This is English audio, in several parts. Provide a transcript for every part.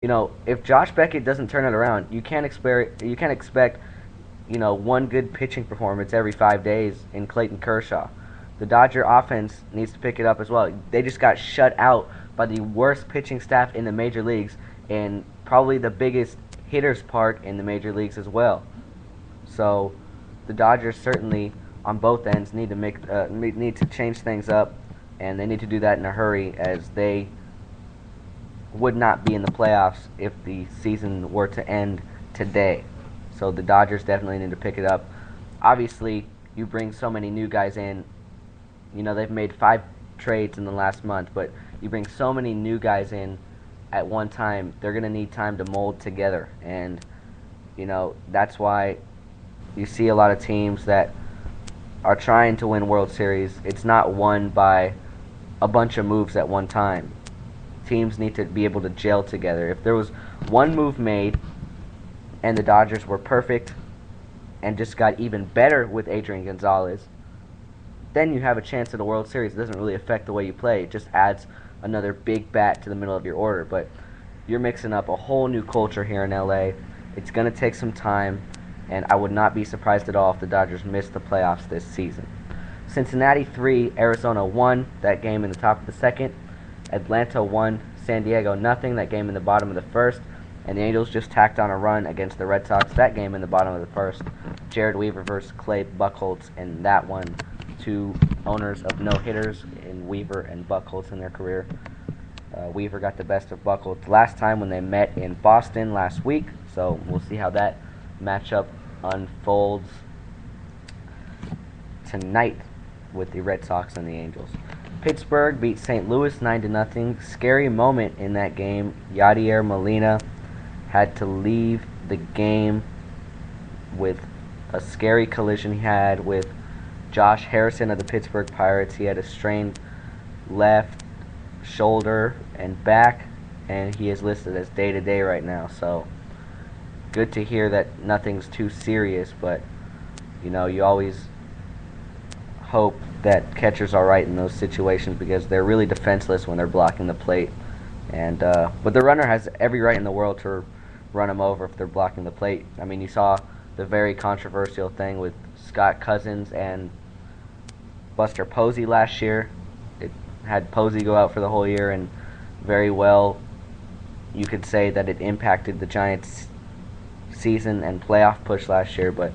If Josh Beckett doesn't turn it around, you can't expect one good pitching performance every 5 days in Clayton Kershaw. The Dodger offense needs to pick it up as well. They just got shut out by the worst pitching staff in the major leagues and probably the biggest hitters park in the major leagues as well. So the Dodgers certainly on both ends need to change things up, and they need to do that in a hurry as they would not be in the playoffs if the season were to end today. So the Dodgers definitely need to pick it up. Obviously, you bring so many new guys in. They've made 5 trades in the last month, but you bring so many new guys in at one time, they're going to need time to mold together. And, that's why you see a lot of teams that are trying to win World Series. It's not won by a bunch of moves at one time. Teams need to be able to gel together. If there was one move made and the Dodgers were perfect and just got even better with Adrian Gonzalez, then you have a chance at a World Series. It doesn't really affect the way you play. It just adds another big bat to the middle of your order. But you're mixing up a whole new culture here in LA. It's going to take some time, and I would not be surprised at all if the Dodgers miss the playoffs this season. Cincinnati 3, Arizona 1, that game in the top of the second. Atlanta 1, San Diego nothing, that game in the bottom of the first. And the Angels just tacked on a run against the Red Sox, that game in the bottom of the first. Jared Weaver versus Clay Buchholz in that one. Two owners of no-hitters in Weaver and Buchholz in their career. Weaver got the best of Buchholz last time when they met in Boston last week, so we'll see how that matchup unfolds tonight with the Red Sox and the Angels. Pittsburgh beat St. Louis 9-0. Scary moment in that game. Yadier Molina had to leave the game with a scary collision he had with Josh Harrison of the Pittsburgh Pirates. He had a strained left shoulder and back, and he is listed as day-to-day right now. So good to hear that nothing's too serious, but you always hope that catchers are right in those situations because they're really defenseless when they're blocking the plate. And but the runner has every right in the world to run them over if they're blocking the plate. I mean, you saw the very controversial thing with Scott Cousins and Buster Posey last year. It had Posey go out for the whole year, and very well you could say that it impacted the Giants' season and playoff push last year, but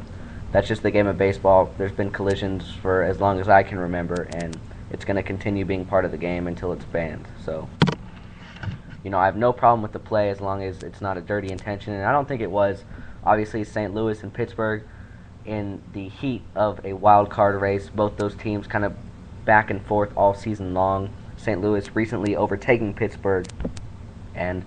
that's just the game of baseball. There's been collisions for as long as I can remember, and it's going to continue being part of the game until it's banned. So, I have no problem with the play as long as it's not a dirty intention, and I don't think it was. Obviously, St. Louis and Pittsburgh in the heat of a wild card race. Both those teams kind of back and forth all season long. St. Louis recently overtaking Pittsburgh, and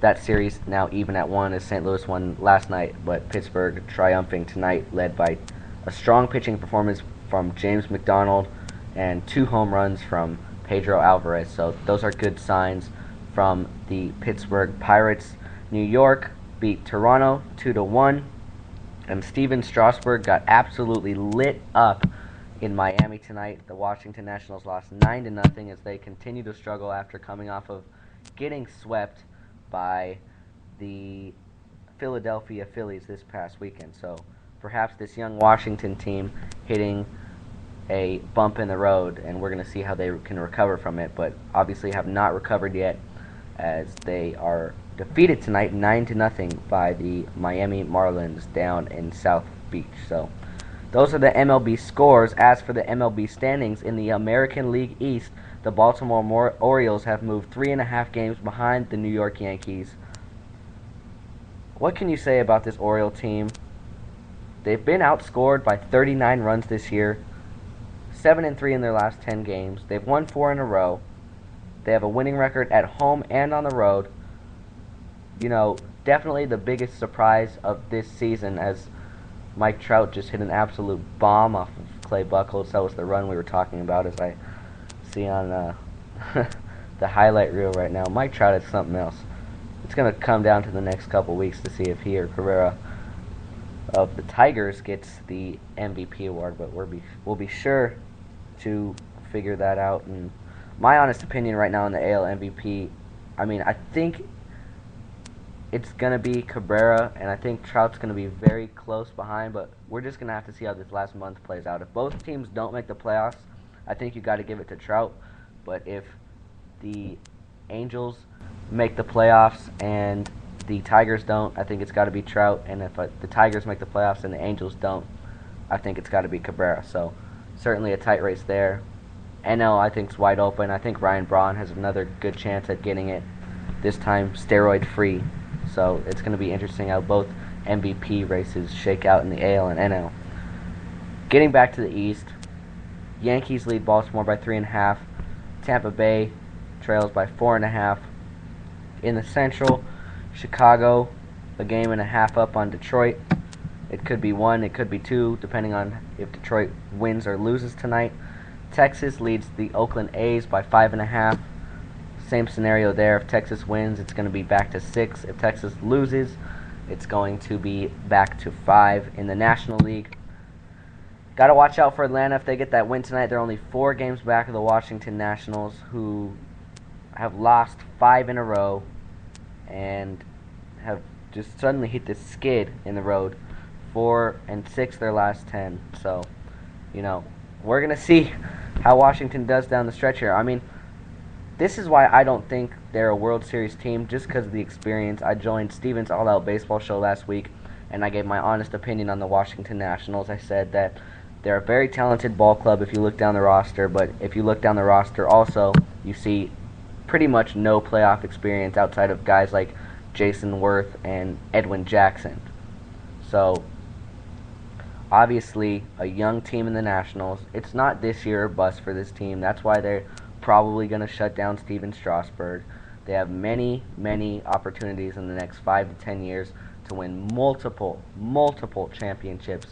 that series now even at 1 as St. Louis won last night, but Pittsburgh triumphing tonight, led by a strong pitching performance from James McDonald and 2 home runs from Pedro Alvarez. So those are good signs from the Pittsburgh Pirates. New York beat Toronto 2-1. And Steven Strasburg got absolutely lit up in Miami tonight. The Washington Nationals lost 9-0 as they continue to struggle after coming off of getting swept by the Philadelphia Phillies this past weekend. So perhaps this young Washington team hitting a bump in the road, and we're going to see how they can recover from it. But obviously have not recovered yet as they are defeated tonight 9-0 by the Miami Marlins down in South Beach. So those are the MLB scores. As for the MLB standings in the American League East, the Baltimore Orioles have moved 3.5 games behind the New York Yankees. What can you say about this Oriole team? They've been outscored by 39 runs this year, 7-3 in their last 10 games. They've won 4 in a row. They have a winning record at home and on the road. Definitely the biggest surprise of this season, as Mike Trout just hit an absolute bomb off of Clay Buchholz. That was the run we were talking about, as I see on the highlight reel right now. Mike Trout is something else. It's going to come down to the next couple weeks to see if he or Cabrera of the Tigers gets the MVP award, but we'll be sure to figure that out. And my honest opinion right now in the AL MVP, I mean, I think it's going to be Cabrera, and I think Trout's going to be very close behind, but we're just going to have to see how this last month plays out. If both teams don't make the playoffs, I think you got to give it to Trout, but if the Angels make the playoffs and the Tigers don't, I think it's got to be Trout, and if the Tigers make the playoffs and the Angels don't, I think it's got to be Cabrera. So certainly a tight race there. NL, I think, is wide open. I think Ryan Braun has another good chance at getting it, this time steroid-free. So it's going to be interesting how both MVP races shake out in the AL and NL. Getting back to the East, Yankees lead Baltimore by 3.5. Tampa Bay trails by 4.5. In the Central, Chicago, a game and a half up on Detroit. It could be 1, it could be 2, depending on if Detroit wins or loses tonight. Texas leads the Oakland A's by 5.5. Same scenario there. If Texas wins, it's going to be back to 6. If Texas loses, it's going to be back to 5 in the National League. Got to watch out for Atlanta. If they get that win tonight, they're only 4 games back of the Washington Nationals, who have lost 5 in a row and have just suddenly hit this skid in the road. 4-6 their last 10. So, we're going to see how Washington does down the stretch here. I mean, this is why I don't think they're a World Series team, just because of the experience. I joined Steven's All Out Baseball show last week, and I gave my honest opinion on the Washington Nationals. I said that they're a very talented ball club if you look down the roster, but if you look down the roster also, you see pretty much no playoff experience outside of guys like Jason Worth and Edwin Jackson. So, obviously, a young team in the Nationals. It's not this year or bust for this team. That's why they're probably going to shut down Steven Strasburg. They have many, many opportunities in the next 5 to 10 years to win multiple championships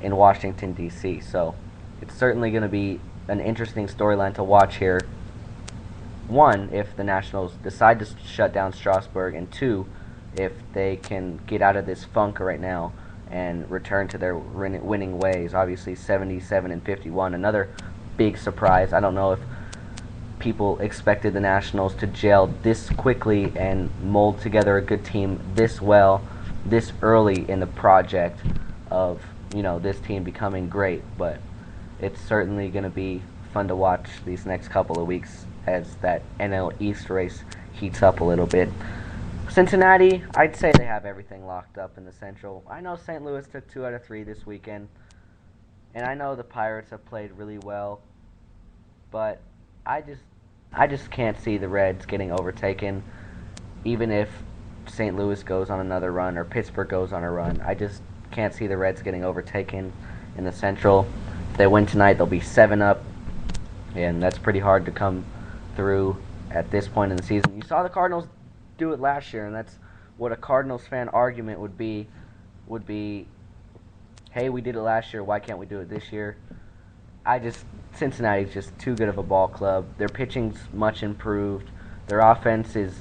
in Washington, D.C. So it's certainly going to be an interesting storyline to watch here. 1, if the Nationals decide to shut down Strasburg, and 2, if they can get out of this funk right now and return to their winning ways. Obviously, 77-51, another big surprise. I don't know if people expected the Nationals to gel this quickly and mold together a good team this well, this early in the project of, this team becoming great. But it's certainly going to be fun to watch these next couple of weeks as that NL East race heats up a little bit. Cincinnati, I'd say they have everything locked up in the Central. I know St. Louis took 2 out of 3 this weekend, and I know the Pirates have played really well, but I just can't see the Reds getting overtaken, even if St. Louis goes on another run or Pittsburgh goes on a run. I just can't see the Reds getting overtaken in the Central. If they win tonight, they'll be 7 up, and that's pretty hard to come through at this point in the season. You saw the Cardinals do it last year, and that's what a Cardinals fan argument would be, hey, we did it last year, why can't we do it this year? Cincinnati's just too good of a ball club. Their pitching's much improved. Their offense is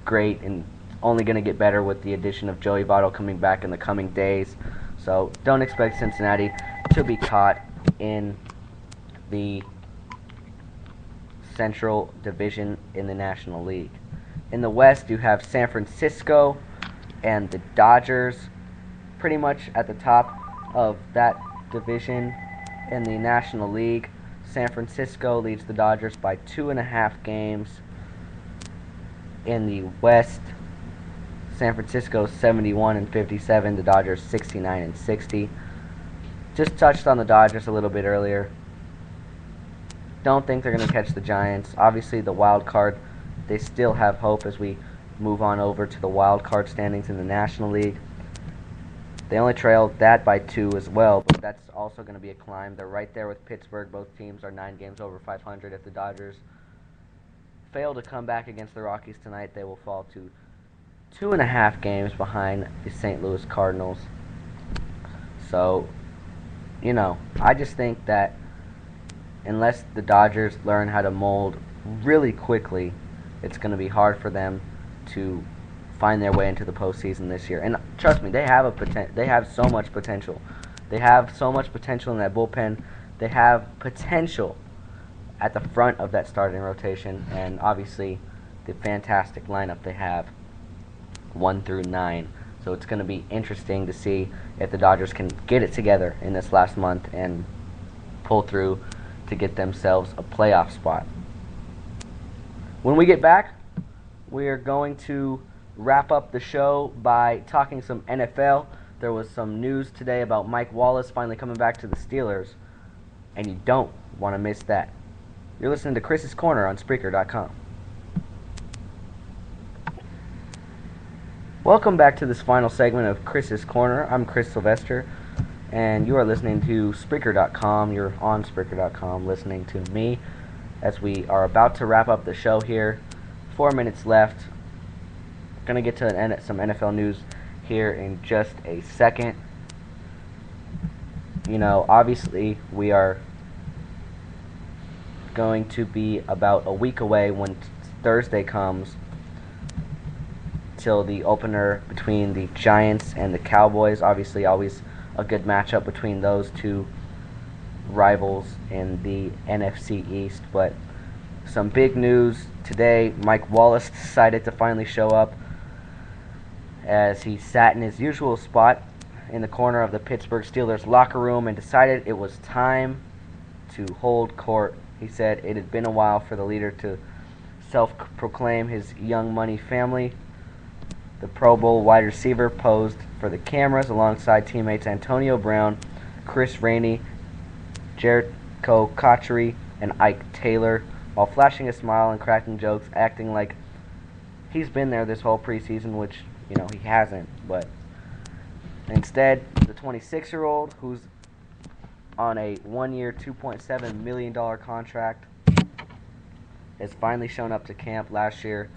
great and only going to get better with the addition of Joey Votto coming back in the coming days. So don't expect Cincinnati to be caught in the Central Division in the National League. In the West, you have San Francisco and the Dodgers pretty much at the top of that division in the National League. San Francisco leads the Dodgers by 2.5 games. In the West, San Francisco 71-57, the Dodgers 69-60. Just touched on the Dodgers a little bit earlier. Don't think they're going to catch the Giants. Obviously, the wild card, they still have hope as we move on over to the wild card standings in the National League. They only trailed that by 2 as well, but that's also going to be a climb. They're right there with Pittsburgh. Both teams are 9 games over 500. If the Dodgers fail to come back against the Rockies tonight, they will fall to 2.5 games behind the St. Louis Cardinals. So, I just think that unless the Dodgers learn how to mold really quickly, it's going to be hard for them to find their way into the postseason this year. And trust me, they have so much potential. They have so much potential in that bullpen. They have potential at the front of that starting rotation, and obviously the fantastic lineup they have 1 through 9. So it's going to be interesting to see if the Dodgers can get it together in this last month and pull through to get themselves a playoff spot. When we get back, we are going to wrap up the show by talking some NFL. There was some news today about Mike Wallace finally coming back to the Steelers, and you don't want to miss that. You're listening to Chris's Corner on Spreaker.com. Welcome back to this final segment of Chris's Corner. I'm Chris Sylvester, and you are listening to Spreaker.com. You're on Spreaker.com listening to me as we are about to wrap up the show here. 4 minutes left. Going to get to some NFL news here in just a second. You know, obviously we are going to be about a week away when Thursday comes till the opener between the Giants and the Cowboys. Obviously always a good matchup between those two rivals in the NFC East. But some big news today. Mike Wallace decided to finally show up as he sat in his usual spot in the corner of the Pittsburgh Steelers locker room and decided it was time to hold court. He said it had been a while for the leader to self-proclaim his young money family. The Pro Bowl wide receiver posed for the cameras alongside teammates Antonio Brown, Chris Rainey, Jericho Cotchery, and Ike Taylor, while flashing a smile and cracking jokes, acting like he's been there this whole preseason, which, you know, he hasn't. But instead, the 26-year-old, who's on a one-year, $2.7 million contract, has finally shown up to camp. Last year,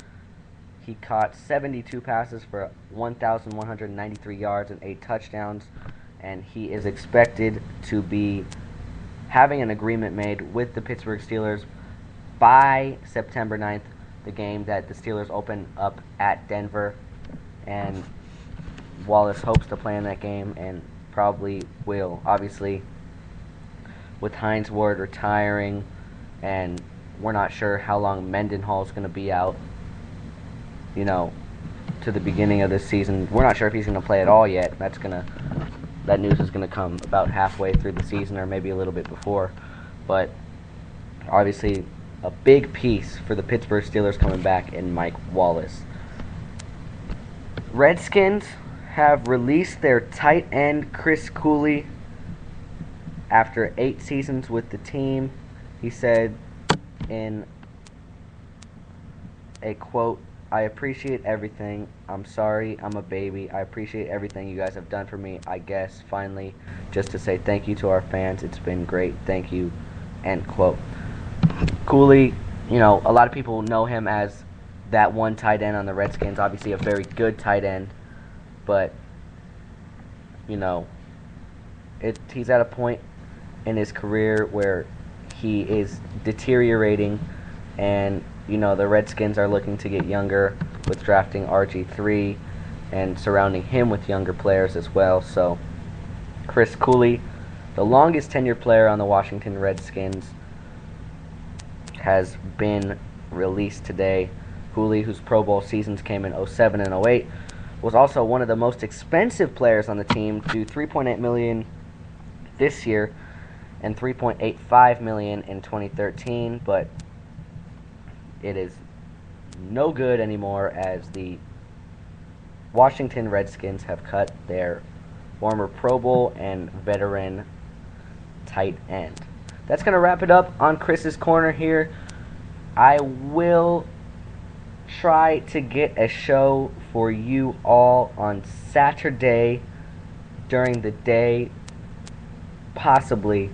he caught 72 passes for 1,193 yards and 8 touchdowns, and he is expected to be having an agreement made with the Pittsburgh Steelers by September 9th, the game that the Steelers open up at Denver. And Wallace hopes to play in that game and probably will. Obviously, with Hines Ward retiring, and we're not sure how long Mendenhall is going to be out, you know, to the beginning of this season. We're not sure if he's going to play at all yet. That news is going to come about halfway through the season or maybe a little bit before. But obviously a big piece for the Pittsburgh Steelers coming back in Mike Wallace. Redskins have released their tight end Chris Cooley after 8 seasons with the team. He said in a quote, "I appreciate everything. I'm sorry I'm a baby. I appreciate everything you guys have done for me. I guess finally just to say thank you to our fans. It's been great. Thank you." End quote. Cooley, you know, a lot of people know him as that one tight end on the Redskins. Obviously a very good tight end, but you know, he's at a point in his career where he is deteriorating, and you know, the Redskins are looking to get younger with drafting RG3 and surrounding him with younger players as well. So Chris Cooley, the longest tenured player on the Washington Redskins, has been released today. Cooley, whose Pro Bowl seasons came in 07 and 08, was also one of the most expensive players on the team, due $3.8 million this year and $3.85 million in 2013, but it is no good anymore as the Washington Redskins have cut their former Pro Bowl and veteran tight end. That's going to wrap it up on Chris's Corner here. I will try to get a show for you all on Saturday during the day, possibly,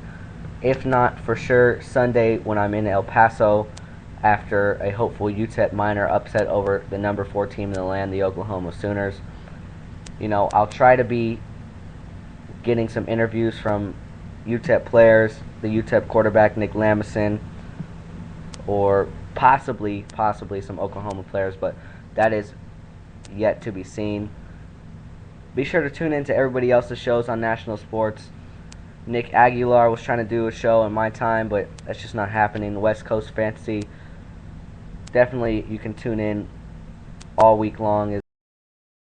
if not for sure Sunday when I'm in El Paso after a hopeful UTEP minor upset over the number 4 team in the land, the Oklahoma Sooners. You know, I'll try to be getting some interviews from UTEP players, the UTEP quarterback Nick Lamison, or possibly some Oklahoma players, but that is yet to be seen. Be sure to tune in to everybody else's shows on national sports. Nick Aguilar was trying to do a show in my time, but that's just not happening. West Coast Fantasy, definitely you can tune in all week long.